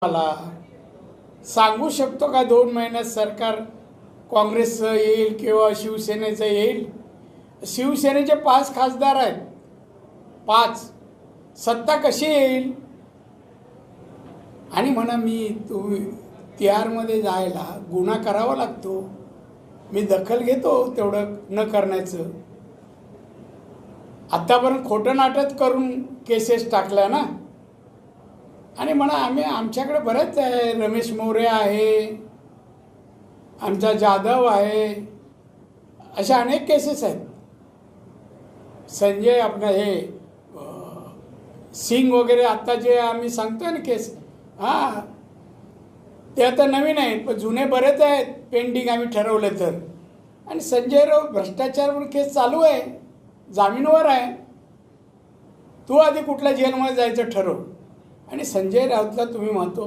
मला सांगू शकतो का 2 महिन्यात सरकार काँग्रेसचं येईल किंवा शिवसेनेचं येईल? शिवसेनेचे 5 खासदार आहेत, 5. सत्ता कशी येईल? आणि म्हणा मी तिहारमध्ये जायला गुन्हा करावा लागतो, मी दखल घेतो तेवढं न करण्याचं. आत्तापर्यंत खोटं नाटक करून केसेस टाकल्या ना. आणि म्हणा आमच्याकडे बरेच आहे, रमेश मोरे आहे, आमचा जाधव आहे, अशा अनेक केसेस आहेत. संजय आपलं हे सिंग वगैरे आत्ता जे आम्ही सांगतोय ना केस, हां ते आता नवीन आहेत, पण जुने बरेच आहेत पेंडिंग आम्ही ठरवलं तर. आणि संजय राऊत भ्रष्टाचारवर केस चालू आहे, जामीनवर आहे. तू आधी कुठल्या जेलमध्ये जायचं ठरव. आणि संजय राऊतला तुम्ही महत्त्व